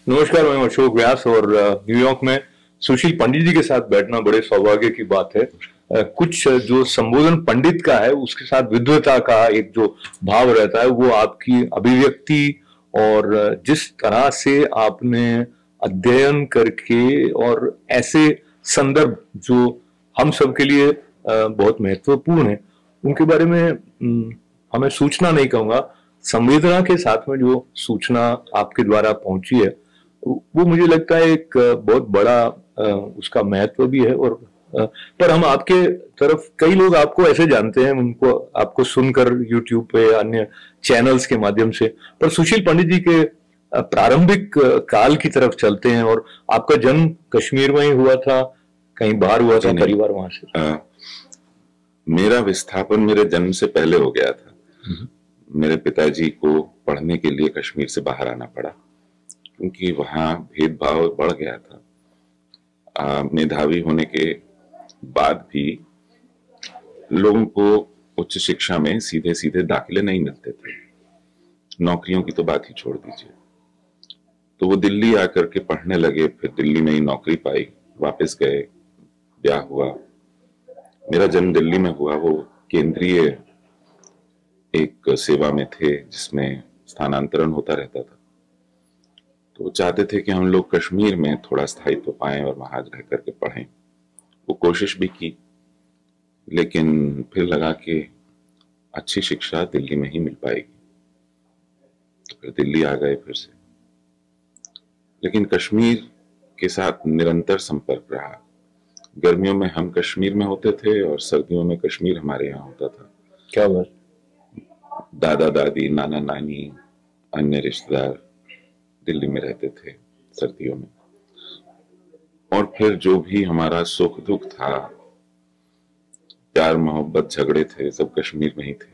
नमस्कार, मैं अशोक व्यास और न्यूयॉर्क में सुशील पंडित जी के साथ बैठना बड़े सौभाग्य की बात है। कुछ जो संबोधन पंडित का है उसके साथ विद्वता का एक जो भाव रहता है वो आपकी अभिव्यक्ति और जिस तरह से आपने अध्ययन करके और ऐसे संदर्भ जो हम सबके लिए बहुत महत्वपूर्ण है उनके बारे में हमें सूचना नहीं कहूंगा, संवेदना के साथ में जो सूचना आपके द्वारा पहुंची है वो मुझे लगता है एक बहुत बड़ा उसका महत्व भी है। और पर हम आपके तरफ कई लोग आपको ऐसे जानते हैं, उनको आपको सुनकर यूट्यूब पे या अन्य चैनल्स के माध्यम से, पर सुशील पंडित जी के प्रारंभिक काल की तरफ चलते हैं। और आपका जन्म कश्मीर में ही हुआ था, कहीं बाहर हुआ था, परिवार वहां से? मेरा विस्थापन मेरे जन्म से पहले हो गया था। मेरे पिताजी को पढ़ने के लिए कश्मीर से बाहर आना पड़ा क्योंकि वहां भेदभाव बढ़ गया था। मेधावी होने के बाद भी लोगों को उच्च शिक्षा में सीधे सीधे दाखिले नहीं मिलते थे, नौकरियों की तो बात ही छोड़ दीजिए। तो वो दिल्ली आकर के पढ़ने लगे, फिर दिल्ली में ही नौकरी पाई, वापस गए, ब्याह हुआ। मेरा जन्म दिल्ली में हुआ। वो केंद्रीय एक सेवा में थे जिसमें स्थानांतरण होता रहता था, तो वो चाहते थे कि हम लोग कश्मीर में थोड़ा स्थायित्व पाएं और वहां रह करके पढ़ें। वो कोशिश भी की, लेकिन फिर लगा कि अच्छी शिक्षा दिल्ली में ही मिल पाएगी, तो फिर दिल्ली आ गए फिर से। लेकिन कश्मीर के साथ निरंतर संपर्क रहा। गर्मियों में हम कश्मीर में होते थे और सर्दियों में कश्मीर हमारे यहाँ होता था। क्या बात! दादा दादी, नाना नानी, अन्य रिश्तेदार दिल्ली में रहते थे सर्दियों में। और फिर जो भी हमारा सुख दुख था, प्यार मोहब्बत झगड़े थे, सब कश्मीर में ही थे।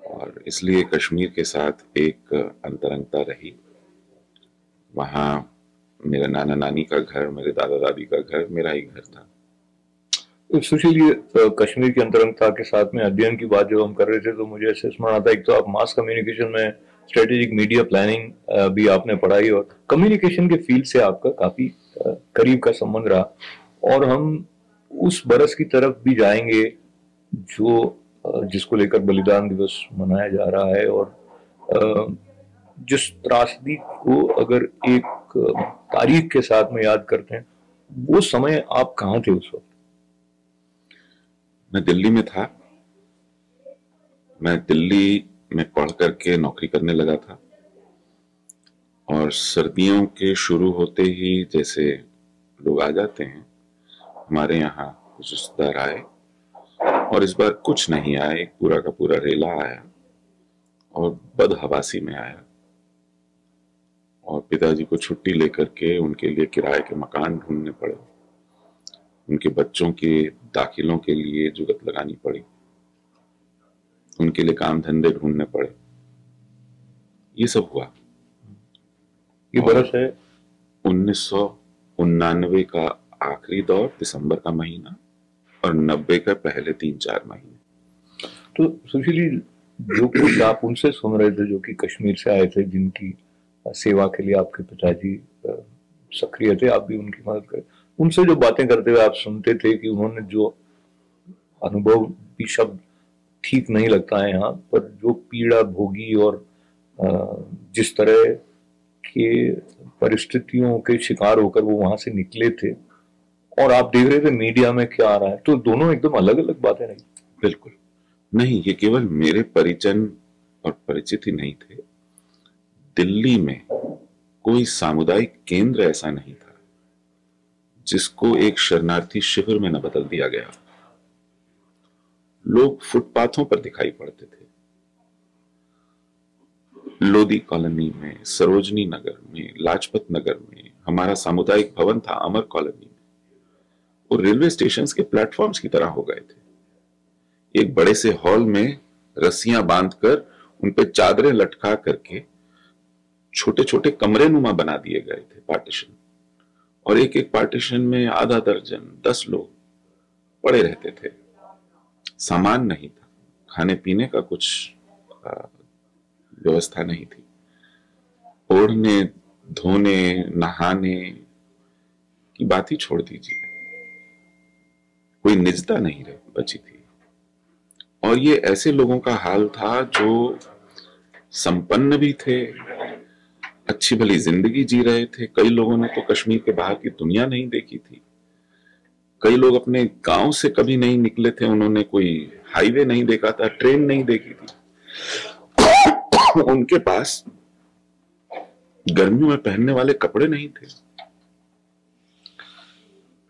और इसलिए कश्मीर के साथ एक अंतरंगता रही। वहां मेरे नाना नानी का घर, मेरे दादा दादी का घर मेरा ही घर था। सुशील, ये कश्मीर की अंतरंगता के साथ में अध्ययन की बात जब हम कर रहे थे तो मुझे ऐसे स्मरण आता है, एक तो आप मास कम्युनिकेशन में स्ट्रेटेजिक मीडिया प्लानिंग भी आपने पढ़ाई और कम्युनिकेशन के फील्ड से आपका काफी करीब का संबंध रहा। और हम उस बरस की तरफ भी जाएंगे जो जिसको लेकर बलिदान दिवस मनाया जा रहा है। और जिस त्रासदी को अगर एक तारीख के साथ में याद करते हैं, वो समय आप कहाँ थे उस वक्त? मैं दिल्ली में था। मैं दिल्ली में पढ़ करके नौकरी करने लगा था और सर्दियों के शुरू होते ही जैसे लोग आ जाते हैं, हमारे यहाँ कुछ रिश्तेदार आए और इस बार कुछ नहीं आया, एक पूरा का पूरा रेला आया और बदहवासी में आया। और पिताजी को छुट्टी लेकर के उनके लिए किराए के मकान ढूंढने पड़े, उनके बच्चों के दाखिलों के लिए जुगत लगानी पड़ी, उनके लिए काम धंधे ढूंढने पड़े। ये सब हुआ। ये बरस है 1999 का आखिरी दौर, दिसंबर का महीना, और 90 का पहले 3-4 महीने। तो सुशील, जो कुछ आप उनसे सुन रहे थे जो कि कश्मीर से आए थे, जिनकी सेवा के लिए आपके पिताजी सक्रिय थे, आप भी उनकी मदद करें, उनसे जो बातें करते हुए आप सुनते थे कि उन्होंने जो अनुभव, भी शब्द ठीक नहीं लगता है यहाँ पर, जो पीड़ा भोगी और जिस तरह के परिस्थितियों के शिकार होकर वो वहां से निकले थे, और आप देख रहे थे मीडिया में क्या आ रहा है, तो दोनों एकदम अलग अलग बातें नहीं? बिल्कुल नहीं। ये केवल मेरे परिजन और परिचित ही नहीं थे। दिल्ली में कोई सामुदायिक केंद्र ऐसा नहीं था जिसको एक शरणार्थी शिविर में न बदल दिया गया। लोग फुटपाथों पर दिखाई पड़ते थे, लोधी कॉलोनी में, सरोजनी नगर में, लाजपत नगर में। हमारा सामुदायिक भवन था अमर कॉलोनी में। वो रेलवे स्टेशन के प्लेटफॉर्म्स की तरह हो गए थे। एक बड़े से हॉल में रस्सियां बांधकर उन पे चादरें लटका करके छोटे छोटे कमरे नुमा बना दिए गए थे, पार्टीशन। और एक एक पार्टीशन में आधा दर्जन 10 लोग पड़े रहते थे। सामान नहीं था, खाने पीने का कुछ व्यवस्था नहीं थी। ओढ़ने धोने नहाने की बात ही छोड़ दीजिए, कोई निजता नहीं रह बची थी। और ये ऐसे लोगों का हाल था जो संपन्न भी थे, अच्छी भली जिंदगी जी रहे थे। कई लोगों ने तो कश्मीर के बाहर की दुनिया नहीं देखी थी, कई लोग अपने गांव से कभी नहीं निकले थे, उन्होंने कोई हाईवे नहीं देखा था, ट्रेन नहीं देखी थी। उनके पास गर्मियों में पहनने वाले कपड़े नहीं थे।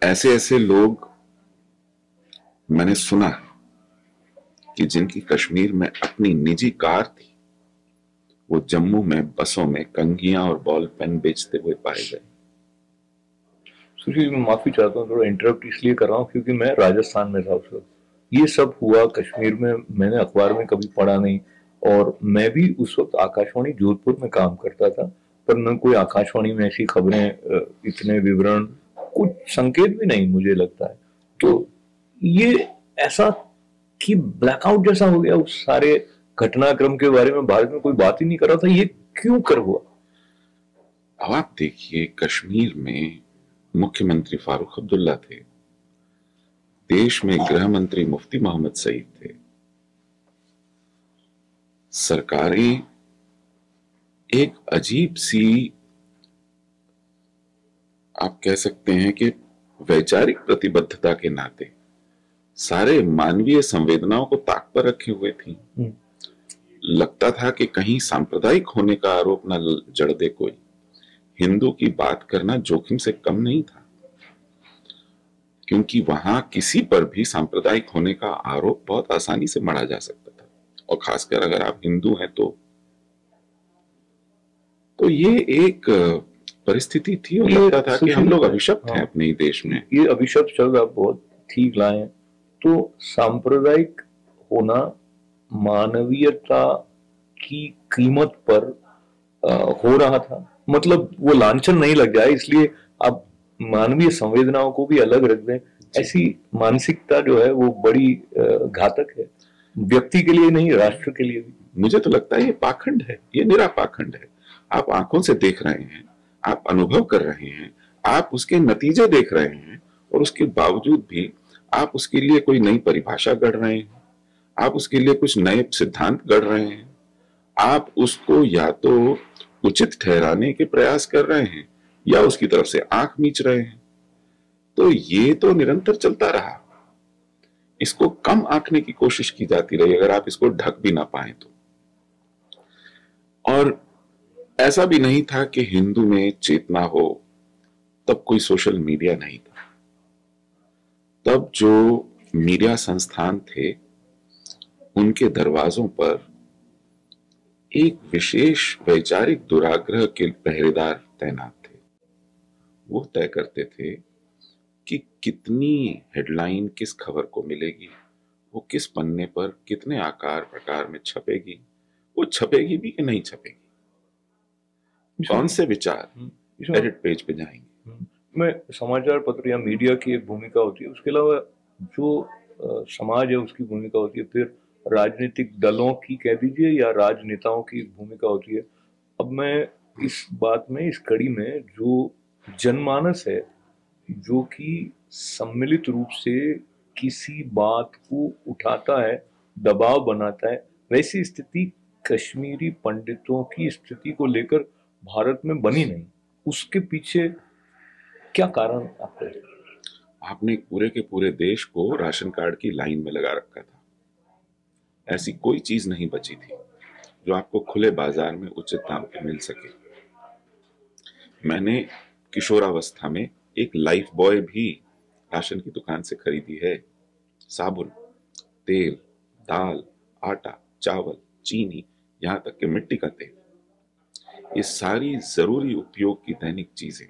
ऐसे ऐसे लोग मैंने सुना कि जिनकी कश्मीर में अपनी निजी कार थी, वो जम्मू में बसों में कंघियां और बॉल पेन बेचते हुए पाए गए। सुशील, मैं माफी चाहता हूँ, थोड़ा इंटरप्ट इसलिए कर रहा हूँ क्योंकि मैं राजस्थान में था उस वक्त। ये सब हुआ कश्मीर में, मैंने अखबार में कभी पढ़ा नहीं। और मैं भी उस वक्त आकाशवाणी जोधपुर में काम करता था, पर न कोई आकाशवाणी में ऐसी खबरें, इतने विवरण, कुछ संकेत भी नहीं मुझे लगता है। तो ये ऐसा कि ब्लैकआउट जैसा हो गया उस सारे घटनाक्रम के बारे में, भारत में कोई बात ही नहीं कर रहा था, ये क्यों कर हुआ? अब आप देखिए, कश्मीर में मुख्यमंत्री फारूक अब्दुल्ला थे, देश में गृह मंत्री मुफ्ती मोहम्मद सईद थे, सरकारें एक अजीब सी, आप कह सकते हैं कि वैचारिक प्रतिबद्धता के नाते सारे मानवीय संवेदनाओं को ताक पर रखे हुए थी। लगता था कि कहीं सांप्रदायिक होने का आरोप न जड़ दे कोई। हिंदू की बात करना जोखिम से कम नहीं था, क्योंकि वहां किसी पर भी सांप्रदायिक होने का आरोप बहुत आसानी से मढ़ा जा सकता था, और खासकर अगर आप हिंदू हैं तो ये एक परिस्थिति थी, और लगता था कि हम लोग अभिशप्त हैं अपने ही देश में। ये अभिशप्त शब्द आप बहुत ठीक लाए। तो सांप्रदायिक होना मानवीयता की कीमत पर हो रहा था, मतलब वो लांछन नहीं लग जाए इसलिए आप मानवीय संवेदनाओं को भी अलग रख दें, ऐसी मानसिकता जो है वो बड़ी घातक है, व्यक्ति के लिए नहीं, राष्ट्र के लिए भी। मुझे तो लगता है ये पाखंड है, ये निरा पाखंड है। आप आंखों से देख रहे हैं, आप अनुभव कर रहे हैं, आप उसके नतीजे देख रहे हैं, और उसके बावजूद भी आप उसके लिए कोई नई परिभाषा गढ़ रहे हैं, आप उसके लिए कुछ नए सिद्धांत गढ़ रहे हैं, आप उसको या तो उचित ठहराने के प्रयास कर रहे हैं या उसकी तरफ से आंख मीच रहे हैं। तो ये तो निरंतर चलता रहा, इसको कम आंकने की कोशिश की जाती रही, अगर आप इसको ढक भी ना पाए तो। और ऐसा भी नहीं था कि हिंदू में चेतना हो, तब कोई सोशल मीडिया नहीं था, तब जो मीडिया संस्थान थे उनके दरवाजों पर एक विशेष वैचारिक दुराग्रह के पहरेदार तैनात थे। वो तय करते थे कि कितनी हेडलाइन किस खबर को मिलेगी, वो किस पन्ने पर कितने आकार प्रकार में छपेगी, वो छपेगी भी कि नहीं छपेगी, कौन से विचार एडिट पेज पे जाएंगे। मैं समाचार पत्र या मीडिया की एक भूमिका होती है, उसके अलावा जो समाज है उसकी भूमिका होती है, फिर राजनीतिक दलों की कह दीजिए या राजनेताओं की भूमिका होती है। अब मैं इस बात में, इस कड़ी में, जो जनमानस है जो कि सम्मिलित रूप से किसी बात को उठाता है, दबाव बनाता है, वैसी स्थिति कश्मीरी पंडितों की स्थिति को लेकर भारत में बनी नहीं। उसके पीछे क्या कारण आपको? आपने पूरे के पूरे देश को राशन कार्ड की लाइन में लगा रखा था। ऐसी कोई चीज नहीं बची थी जो आपको खुले बाजार में उचित दाम पर मिल सके। मैंने किशोरावस्था में एक लाइफ बॉय भी राशन की दुकान से खरीदी है। साबुन, तेल, दाल, आटा, चावल, चीनी, यहां तक कि मिट्टी का तेल, ये सारी जरूरी उपयोग की दैनिक चीजें,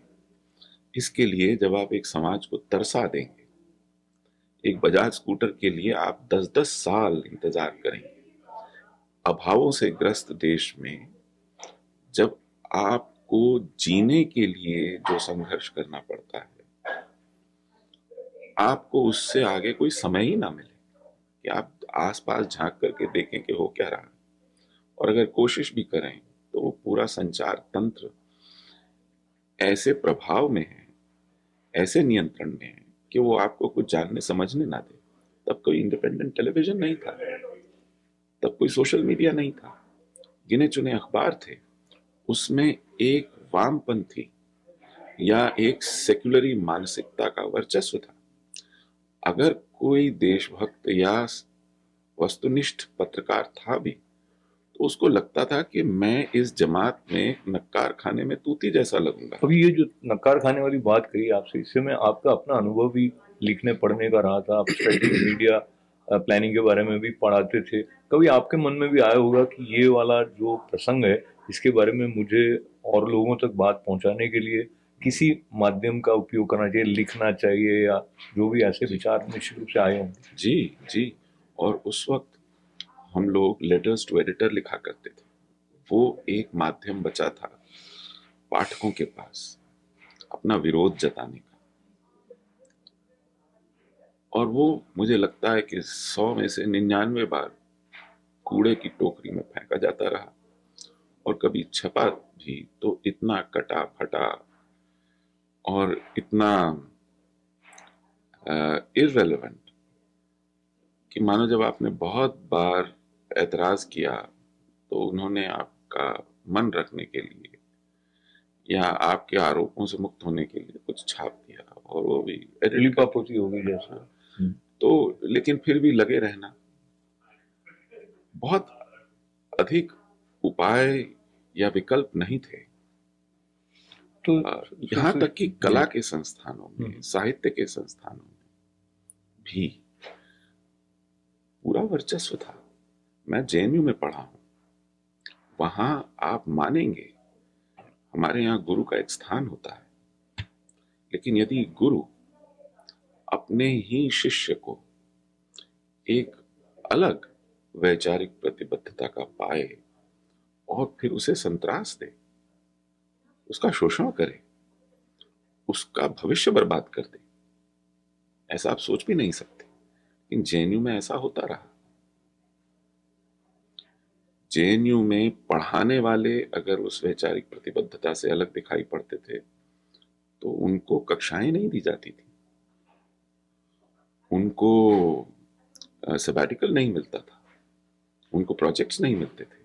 इसके लिए जब आप एक समाज को तरसा देंगे, एक बजाज स्कूटर के लिए आप 10-10 साल इंतजार करेंगे। अभावों से ग्रस्त देश में जब आपको जीने के लिए जो संघर्ष करना पड़ता है, आपको उससे आगे कोई समय ही ना मिले कि आप आसपास झांक करके देखें कि हो क्या रहा है। और अगर कोशिश भी करें तो वो पूरा संचार तंत्र ऐसे प्रभाव में है, ऐसे नियंत्रण में है कि वो आपको कुछ जानने समझने ना दे। तब कोई इंडिपेंडेंट टेलीविजन नहीं था, तब कोई सोशल मीडिया नहीं था, गिने चुने अखबार थे, उसमें एक वामपंथी या एक सेक्युलरी मानसिकता का वर्चस्व था। अगर कोई देशभक्त या वस्तुनिष्ठ पत्रकार था भी, तो उसको लगता था कि मैं इस जमात में नक्कार खाने में तूती जैसा लगूंगा। अभी ये जो नकार खाने वाली बात कही आपसे, इससे मैं आपका अपना अनुभव भी लिखने पढ़ने का रहा था। आप स्ट्रेटेजिक मीडिया प्लानिंग के बारे में भी पढ़ाते थे। कभी आपके मन में भी आया होगा कि ये वाला जो प्रसंग है, इसके बारे में मुझे और लोगों तक बात पहुंचाने के लिए किसी माध्यम का उपयोग करना चाहिए, लिखना चाहिए, या जो भी ऐसे विचार निश्चित रूप से आए होंगे? जी जी। और उस वक्त हम लोग लेटर्स टू एडिटर लिखा करते थे। वो एक माध्यम बचा था पाठकों के पास अपना विरोध जताने का। और वो मुझे लगता है कि 100 में से 99 बार कूड़े की टोकरी में फेंका जाता रहा, और कभी छपा भी तो इतना कटा फटा और इतना इररेलेवेंट कि मानो जब आपने बहुत बार एतराज किया तो उन्होंने आपका मन रखने के लिए या आपके आरोपों से मुक्त होने के लिए कुछ छाप दिया, और वो भी लिपापोती होगी जैसा। तो लेकिन फिर भी लगे रहना। बहुत अधिक उपाय या विकल्प नहीं थे। तो यहाँ तक कि कला के संस्थानों में, साहित्य के संस्थानों में भी पूरा वर्चस्व था। मैं जेएनयू में पढ़ा हूं, वहां आप मानेंगे हमारे यहाँ गुरु का एक स्थान होता है, लेकिन यदि गुरु अपने ही शिष्य को एक अलग वैचारिक प्रतिबद्धता का पाए और फिर उसे संत्रास दे, उसका शोषण करे, उसका भविष्य बर्बाद कर दे, ऐसा आप सोच भी नहीं सकते। लेकिन जेएनयू में ऐसा होता रहा। जेएनयू में पढ़ाने वाले अगर उस वैचारिक प्रतिबद्धता से अलग दिखाई पड़ते थे तो उनको कक्षाएं नहीं दी जाती थी, उनको सबैटिकल नहीं मिलता था, उनको प्रोजेक्ट्स नहीं मिलते थे।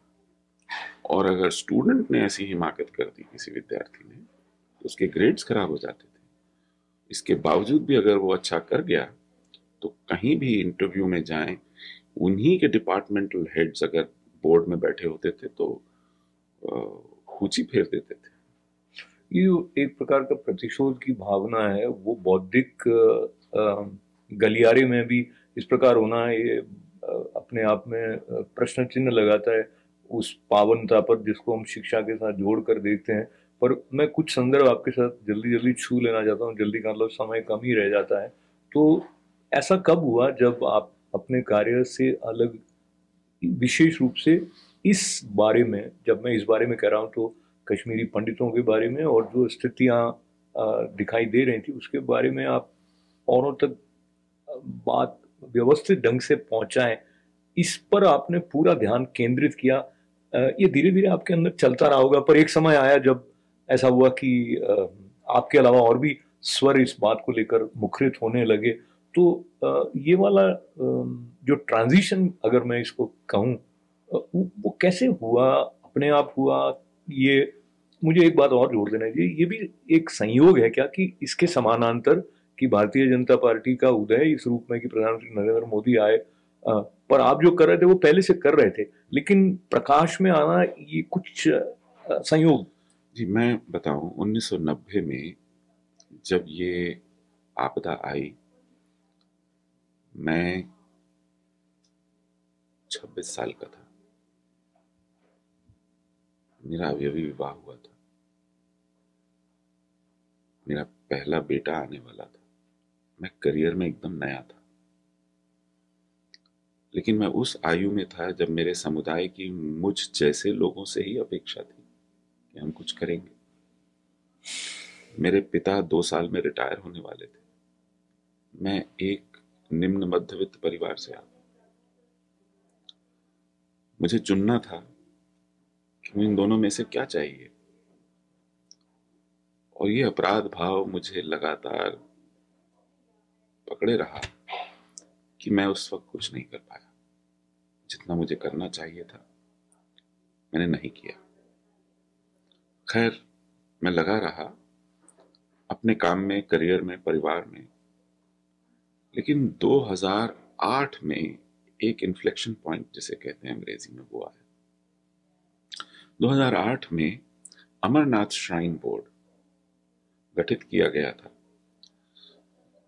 और अगर स्टूडेंट ने ऐसी हिमाकत कर दी किसी विद्यार्थी ने, तो उसके ग्रेड्स खराब हो जाते थे। इसके बावजूद भी अगर वो अच्छा कर गया तो कहीं भी इंटरव्यू में जाएं, उन्हीं के डिपार्टमेंटल हेड्स अगर बोर्ड में बैठे होते थे तो खूंची फेर देते थे। ये एक प्रकार का प्रतिशोध की भावना है, वो बौद्धिक गलियारे में भी इस प्रकार होना, ये अपने आप में प्रश्न चिन्ह लगाता है उस पावनता पर जिसको हम शिक्षा के साथ जोड़ कर देखते हैं। पर मैं कुछ संदर्भ आपके साथ जल्दी जल्दी छू लेना चाहता हूँ, जल्दी का मतलब समय कम ही रह जाता है। तो ऐसा कब हुआ जब आप अपने कार्य से अलग, विशेष रूप से इस बारे में, जब मैं इस बारे में कह रहा हूँ तो कश्मीरी पंडितों के बारे में और जो स्थितियाँ दिखाई दे रही थी उसके बारे में, आप औरों तक बात व्यवस्थित ढंग से पहुंचाएं, इस पर आपने पूरा ध्यान केंद्रित किया। ये धीरे धीरे आपके अंदर चलता रहा होगा, पर एक समय आया जब ऐसा हुआ कि आपके अलावा और भी स्वर इस बात को लेकर मुखरित होने लगे। तो ये वाला जो ट्रांजिशन, अगर मैं इसको कहूँ, वो कैसे हुआ, अपने आप हुआ? ये मुझे एक बात और जोड़ देना चाहिए, ये भी एक संयोग है क्या कि इसके समानांतर कि भारतीय जनता पार्टी का उदय इस रूप में कि प्रधानमंत्री नरेंद्र मोदी आए, पर आप जो कर रहे थे वो पहले से कर रहे थे, लेकिन प्रकाश में आना ये कुछ संयोग? जी मैं बताऊं, 1990 में जब ये आपदा आई, मैं 26 साल का था, मेरा अभी विवाह हुआ था, मेरा पहला बेटा आने वाला था, मैं करियर में एकदम नया था। लेकिन मैं उस आयु में था जब मेरे समुदाय की मुझ जैसे लोगों से ही अपेक्षा थी कि हम कुछ करेंगे। मेरे पिता 2 साल में रिटायर होने वाले थे, मैं एक निम्न मध्यवित्त परिवार से आता, मुझे चुनना था कि इन दोनों में से क्या चाहिए। और ये अपराध भाव मुझे लगातार पकड़े रहा कि मैं उस वक्त कुछ नहीं कर पाया। जितना मुझे करना चाहिए था मैंने नहीं किया। खैर, मैं लगा रहा अपने काम में, करियर में, परिवार में। लेकिन 2008 में एक इन्फ्लेक्शन पॉइंट जिसे कहते हैं अंग्रेजी में, वो आया। 2008 में अमरनाथ श्राइन बोर्ड गठित किया गया था।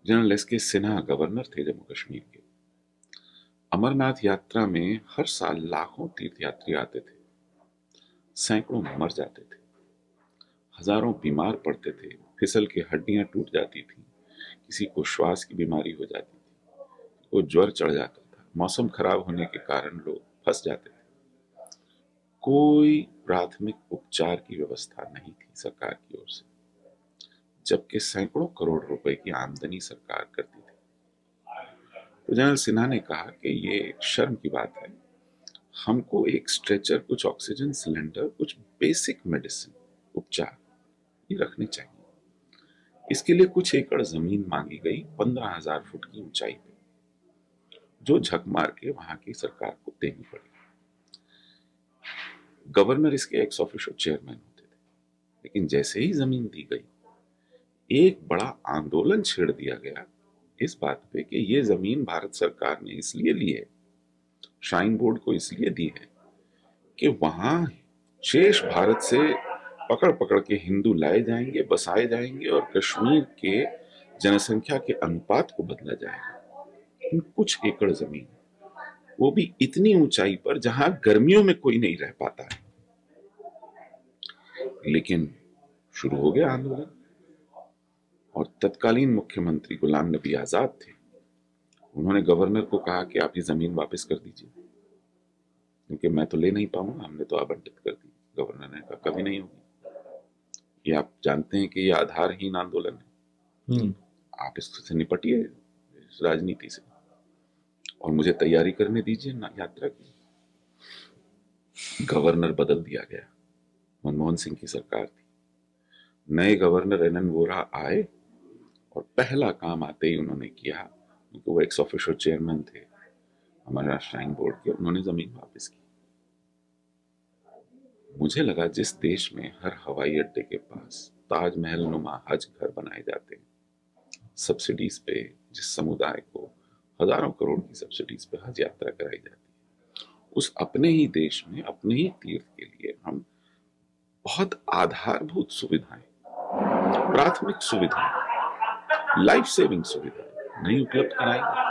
जनरल एस के सिन्हा गवर्नर थे जम्मू कश्मीर के। अमरनाथ यात्रा में हर साल लाखों तीर्थयात्री आते थे, सैकड़ों मर जाते थे, हजारों बीमार पड़ते थे, फिसल के हड्डियां टूट जाती थी, किसी को श्वास की बीमारी हो जाती थी, को ज्वर चढ़ जाता था, मौसम खराब होने के कारण लोग फंस जाते थे। कोई प्राथमिक उपचार की व्यवस्था नहीं थी सरकार की ओर से, जबकि सैकड़ों करोड़ रुपए की आमदनी सरकार करती थी। तो जनरल सिन्हा ने कहा कि ये एक शर्म की बात है, हमको एक स्ट्रेचर, कुछ ऑक्सीजन सिलेंडर, कुछ बेसिक मेडिसिन, उपचार ये रखने चाहिए। इसके लिए कुछ एकड़ जमीन मांगी गई 15,000 फुट की ऊंचाई पे, जो झक मार के वहां की सरकार को देनी पड़ी। गवर्नर इसके एक्स ऑफिशियो चेयरमैन होते थे। लेकिन जैसे ही जमीन दी गई, एक बड़ा आंदोलन छेड़ दिया गया इस बात पे कि ये जमीन भारत सरकार ने इसलिए ली है, श्राइन बोर्ड को इसलिए दी है कि वहां शेष भारत से पकड़ पकड़ के हिंदू लाए जाएंगे, बसाए जाएंगे और कश्मीर के जनसंख्या के अनुपात को बदला जाएगा। कुछ एकड़ जमीन, वो भी इतनी ऊंचाई पर जहां गर्मियों में कोई नहीं रह पाता है। लेकिन शुरू हो गया आंदोलन और तत्कालीन मुख्यमंत्री गुलाम नबी आजाद थे। उन्होंने गवर्नर को कहा कि आप ये जमीन वापस कर दीजिए, क्योंकि मैं तो ले नहीं पाऊंगा, हमने तो आवंटित कर दी। गवर्नर ने कहा कभी नहीं होगी, ये आप जानते हैं कि ये आधारहीन आंदोलन है, आप इससे निपटिए इस राजनीति से और मुझे तैयारी करने दीजिए ना यात्रा की। गवर्नर बदल दिया गया, मनमोहन सिंह की सरकार थी। नए गवर्नर एन एन वोरा आए और पहला काम आते ही उन्होंने किया, क्योंकि वो एक्स ऑफिशियो चेयरमैन थे हमारे श्राइन बोर्ड के, उन्होंने जमीन वापस की। मुझे लगा जिस देश में हर हवाई अड्डे के पास ताजमहल नुमा हज घर बनाए जाते हैं, सब्सिडीज पे, जिस समुदाय को हजारों करोड़ की सब्सिडीज पे हज यात्रा कराई जाती है, उस अपने ही देश में, अपने ही तीर्थ के लिए हम बहुत आधारभूत सुविधाएं, प्राथमिक सुविधाएं, लाइफ सेविंग सुविधाएं नहीं उपलब्ध कराएंगे।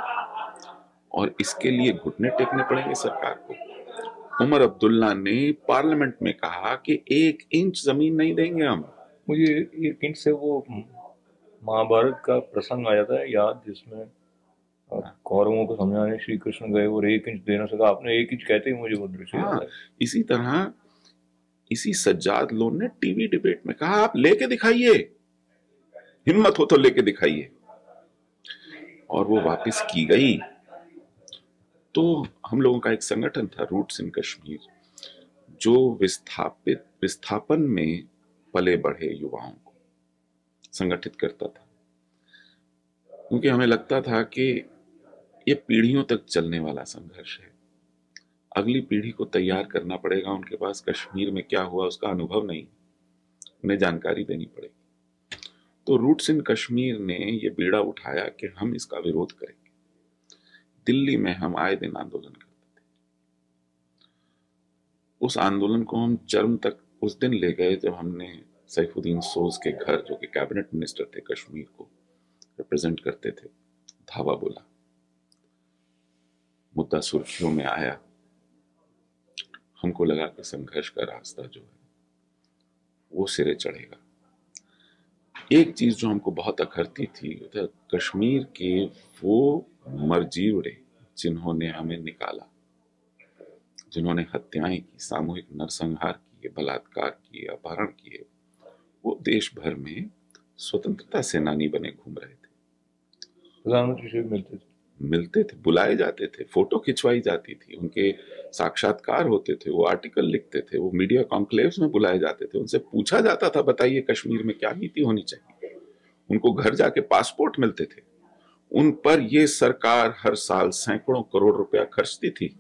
और इसके लिए घुटने टेकने पड़ेंगे सरकार को। उमर अब्दुल्ला ने पार्लियामेंट में कहा कि 1 इंच जमीन नहीं देंगे हम। मुझे 1 इंच से वो महाभारत का प्रसंग आ जाता है याद, जिसमें कौरवों को समझाने श्री कृष्ण गए और 1 इंच दे ना सका। आपने 1 इंच कहते ही मुझे वो दृश्य याद है। इसी तरह इसी सज्जाद लोन ने टीवी डिबेट में कहा आप लेके दिखाइए, हिम्मत हो तो लेके दिखाइए, और वो वापस की गई। तो हम लोगों का एक संगठन था रूट्स इन कश्मीर, जो विस्थापन में पले बढ़े युवाओं को संगठित करता था, क्योंकि हमें लगता था कि ये पीढ़ियों तक चलने वाला संघर्ष है। अगली पीढ़ी को तैयार करना पड़ेगा, उनके पास कश्मीर में क्या हुआ उसका अनुभव नहीं, उन्हें जानकारी देनी पड़ेगी। तो रूट्स इन कश्मीर ने ये बीड़ा उठाया कि हम इसका विरोध करेंगे। दिल्ली में हम आए दिन आंदोलन करते थे। उस आंदोलन को हम चरम तक उस दिन ले गए जब हमने सैफुद्दीन सोज के घर, जो कि कैबिनेट मिनिस्टर थे, कश्मीर को रिप्रेजेंट करते थे, धावा बोला। मुद्दा सुर्खियों में आया। हमको लगा कि संघर्ष का रास्ता जो है वो सिरे चढ़ेगा। एक चीज जो हमको बहुत अखरती थी, वो कश्मीर के वो मरजीवड़े जिन्होंने हमें निकाला, जिन्होंने हत्याएं की, सामूहिक नरसंहार किए, बलात्कार किए, अपहरण किए, वो देश भर में स्वतंत्रता सेनानी बने घूम रहे थे। प्रधानमंत्री से मिलते थे, मिलते थे, बुलाए जाते थे, फोटो खिंचवाई जाती थी, उनके साक्षात्कार होते थे, वो आर्टिकल लिखते थे, वो मीडिया कॉन्क्लेव्स में बुलाए जाते थे, उनसे पूछा जाता था बताइए कश्मीर में क्या नीति होनी चाहिए। उनको घर जाके पासपोर्ट मिलते थे। उन पर ये सरकार हर साल सैकड़ों करोड़ रुपया खर्चती थी।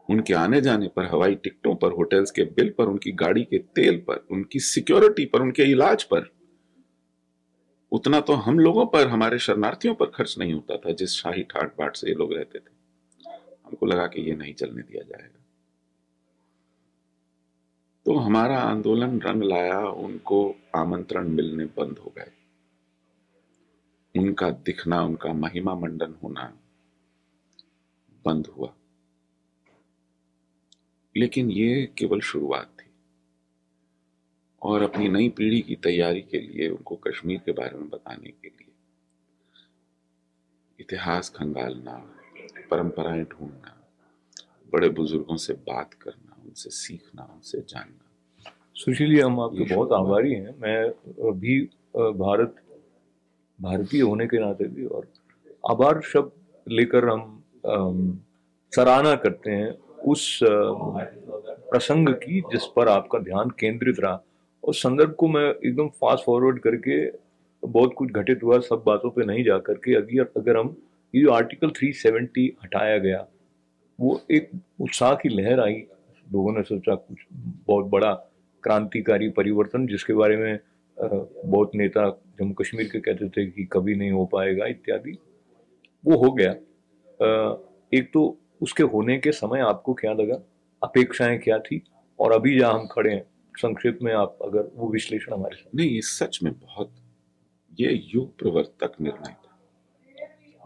उनके आने जाने पर, हवाई टिकटों पर, होटल्स के बिल पर, उनकी गाड़ी के तेल पर, उनकी सिक्योरिटी पर, उनके इलाज पर। उतना तो हम लोगों पर, हमारे शरणार्थियों पर खर्च नहीं होता था जिस शाही ठाट बाट से ये लोग रहते थे। हमको लगा कि ये नहीं चलने दिया जाएगा, तो हमारा आंदोलन रंग लाया। उनको आमंत्रण मिलने बंद हो गए, उनका दिखना, उनका महिमा मंडन होना बंद हुआ। लेकिन ये केवल शुरुआत थी, और अपनी नई पीढ़ी की तैयारी के लिए, उनको कश्मीर के बारे में बताने के लिए इतिहास खंगालना, परंपराएं ढूंढना, बड़े बुजुर्गों से बात करना, उनसे सीखना, उनसे जानना। सुशील जी, हम आपके बहुत आभारी हैं। मैं भी भारतीय होने के नाते भी, और आभार शब्द लेकर हम सराहना करते हैं उस प्रसंग की जिस पर आपका ध्यान केंद्रित रहा। उस संदर्भ को मैं एकदम फास्ट फॉरवर्ड करके, बहुत कुछ घटित हुआ सब बातों पे नहीं जा करके, अगर हम ये आर्टिकल 370 हटाया गया, वो एक उत्साह की लहर आई। लोगों ने सोचा कुछ बहुत बड़ा क्रांतिकारी परिवर्तन, जिसके बारे में बहुत नेता जम्मू कश्मीर के कहते थे कि कभी नहीं हो पाएगा इत्यादि, वो हो गया। एक तो उसके होने के समय आपको क्या लगा, अपेक्षाएं क्या थी, और अभी जहां हम खड़े हैं, संक्षेप में आप अगर वो विश्लेषण हमारे साथ। नहीं, ये सच में बहुत, ये युग प्रवर्तक निर्णय था।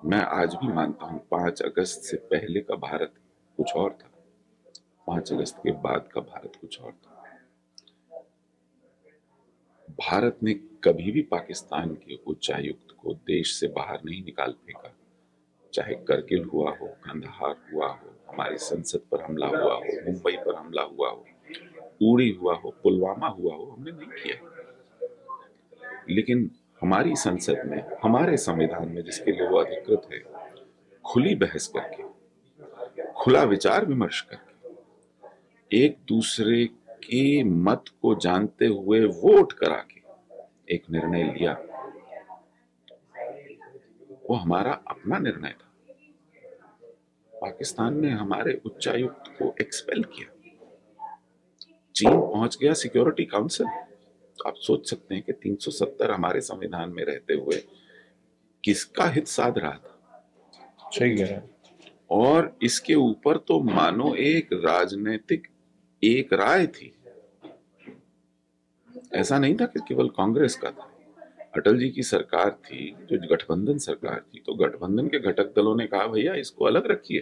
मैं आज भी मानता हूं 5 अगस्त से पहले का भारत कुछ और था, 5 अगस्त के बाद का भारत कुछ और था। भारत ने कभी भी पाकिस्तान के उच्चायुक्त को देश से बाहर नहीं निकाल फेंका। चाहे करगिल हुआ हो, कंधार हुआ हो, हमारी संसद पर हमला हुआ हो, मुंबई पर हमला हुआ हो, उड़ी हुआ हो, पुलवामा हुआ हो, हमने नहीं किया। लेकिन हमारी संसद में, हमारे संविधान में, जिसके लिए वो अधिकृत है, खुली बहस करके, खुला विचार विमर्श करके, एक दूसरे के मत को जानते हुए वोट करा के एक निर्णय लिया, वो हमारा अपना निर्णय था। पाकिस्तान ने हमारे उच्चायुक्त को एक्सपेल किया, चीन पहुंच गया सिक्योरिटी काउंसिल। आप सोच सकते हैं कि 370 हमारे संविधान में रहते हुए किसका हित साध रहा था। सही कह रहे हैं। और इसके ऊपर तो मानो एक राजनीतिक एक राय थी, ऐसा नहीं था कि केवल कांग्रेस का था। अटल जी की सरकार थी, जो गठबंधन सरकार थी, तो गठबंधन के घटक दलों ने कहा भैया इसको अलग रखिए,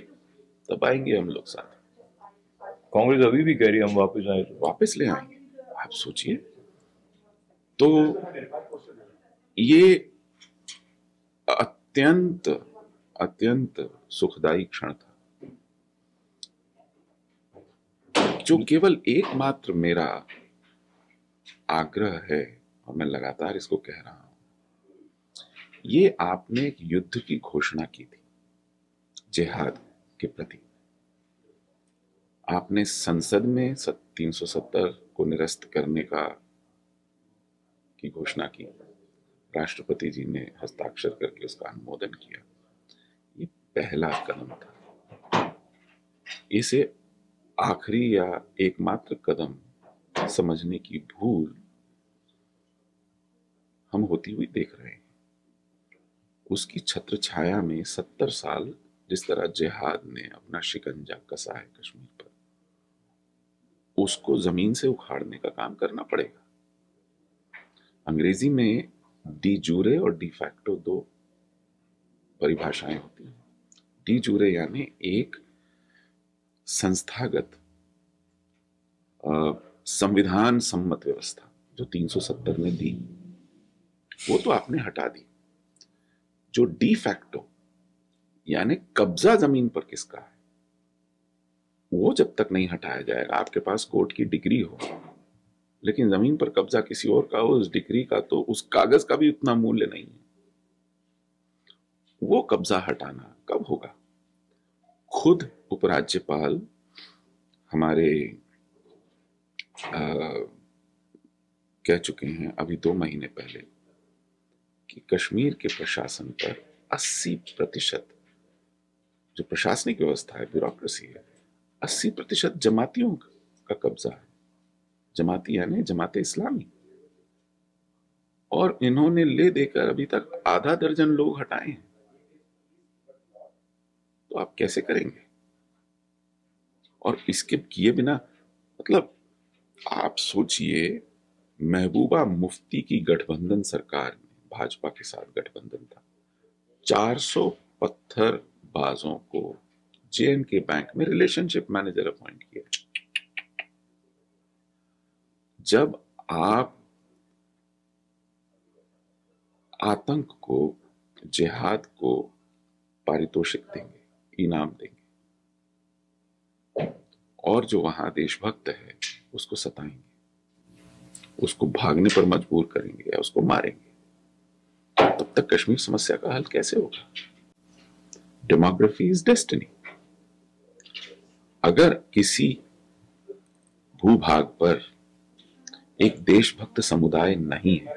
तब आएंगे हम लोग साथ। कांग्रेस अभी भी कह रही है हम वापस आए, तो वापस ले आएंगे। आप सोचिए, तो ये अत्यंत अत्यंत सुखदायी क्षण था, जो केवल एकमात्र मेरा आग्रह है, और मैं लगातार इसको कह रहा हूं। ये आपने एक युद्ध की घोषणा की थी जिहाद के प्रति। आपने संसद में 370 को निरस्त करने की घोषणा की, राष्ट्रपति जी ने हस्ताक्षर करके उसका अनुमोदन किया। ये पहला कदम था। इसे आखिरी या एकमात्र कदम समझने की भूल हम होती हुई देख रहे हैं। उसकी छत्र छाया में 70 साल जिस तरह जिहाद ने अपना शिकंजा कसा है कश्मीर पर, उसको जमीन से उखाड़ने का काम करना पड़ेगा। अंग्रेजी में डी जूरे और डी फैक्टो 2 परिभाषाएं होती हैं। डी जूरे यानी एक संस्थागत संविधान सम्मत व्यवस्था जो 370 ने दी, वो तो आपने हटा दी। जो डी फैक्टो यानी कब्जा जमीन पर किसका है, वो जब तक नहीं हटाया जाएगा, आपके पास कोर्ट की डिग्री हो लेकिन जमीन पर कब्जा किसी और का हो, उस डिग्री का तो, उस कागज का भी उतना मूल्य नहीं है। वो कब्जा हटाना कब होगा? खुद उपराज्यपाल हमारे कह चुके हैं अभी 2 महीने पहले कि कश्मीर के प्रशासन पर 80% जो प्रशासनिक व्यवस्था है, ब्यूरोक्रेसी है, 80% जमातियों का कब्जा है। जमाती यानी जमाते इस्लामी। और इन्होंने ले देकर अभी तक आधा दर्जन लोग हटाए हैं। तो आप कैसे करेंगे? और इसके किए बिना, मतलब आप सोचिए, महबूबा मुफ्ती की गठबंधन सरकार में भाजपा के साथ गठबंधन था, 400 पत्थरबाजों को J&K बैंक में रिलेशनशिप मैनेजर अपॉइंट किया। जब आप आतंक को, जिहाद को पारितोषिक देंगे, इनाम देंगे, और जो वहां देशभक्त है उसको सताएंगे, उसको भागने पर मजबूर करेंगे या उसको मारेंगे, तब तक कश्मीर समस्या का हल कैसे होगा? Demography is destiny. अगर किसी भूभाग पर एक देशभक्त समुदाय नहीं है,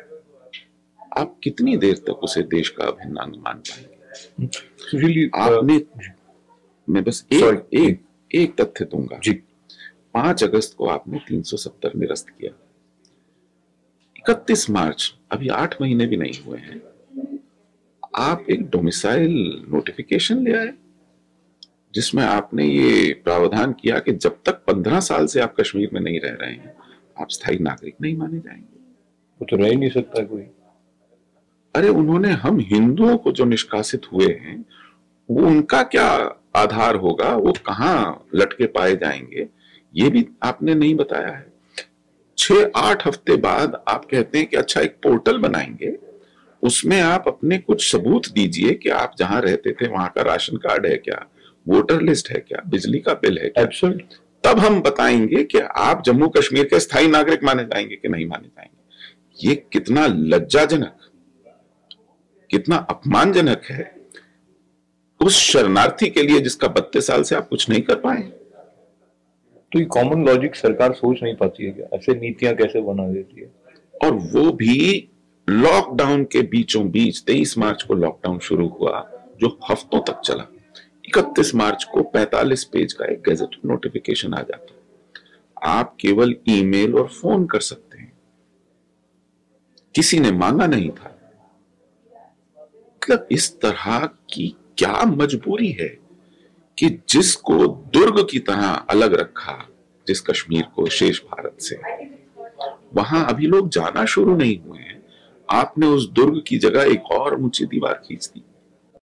आप कितनी देर तक उसे देश का अभिन्न अंग मान पाएंगे? आपने, मैं बस एक तथ्य दूंगा जी। 5 अगस्त को आपने 370 निरस्त किया। 31 मार्च, अभी 8 महीने भी नहीं हुए हैं, आप एक डोमिसाइल नोटिफिकेशन ले आए जिसमें आपने ये प्रावधान किया कि जब तक 15 साल से आप कश्मीर में नहीं रह रहे हैं, आप स्थायी नागरिक नहीं माने जाएंगे। वो तो रह ही नहीं सकता कोई। अरे उन्होंने, हम हिंदुओं को जो निष्कासित हुए हैं, वो उनका क्या आधार होगा, वो कहाँ लटके पाए जाएंगे, ये भी आपने नहीं बताया है। 6-8 हफ्ते बाद आप कहते हैं कि अच्छा एक पोर्टल बनाएंगे, उसमें आप अपने कुछ सबूत दीजिए कि आप जहां रहते थे वहां का राशन कार्ड है क्या, वोटर लिस्ट है क्या, बिजली का बिल है क्या, तब हम बताएंगे कि आप जम्मू कश्मीर के स्थायी नागरिक माने जाएंगे कि नहीं माने जाएंगे। ये कितना लज्जाजनक, कितना अपमानजनक है उस शरणार्थी के लिए जिसका 32 साल से आप कुछ नहीं कर पाए। तो ये कॉमन लॉजिक सरकार सोच नहीं पाती है क्या? ऐसे नीतियां कैसे बना देती है? और वो भी लॉकडाउन के बीचों बीच। 23 मार्च को लॉकडाउन शुरू हुआ जो हफ्तों तक चला। 31 मार्च को 45 पेज का एक गैजेट नोटिफिकेशन आ जाता। आप केवल ईमेल और फोन कर सकते हैं, किसी ने मांगा नहीं था। मतलब इस तरह की क्या मजबूरी है कि जिसको दुर्ग की तरह अलग रखा, जिस कश्मीर को शेष भारत से, वहां अभी लोग जाना शुरू नहीं हुए हैं, आपने उस दुर्ग की जगह एक और ऊंची दीवार खींच दी।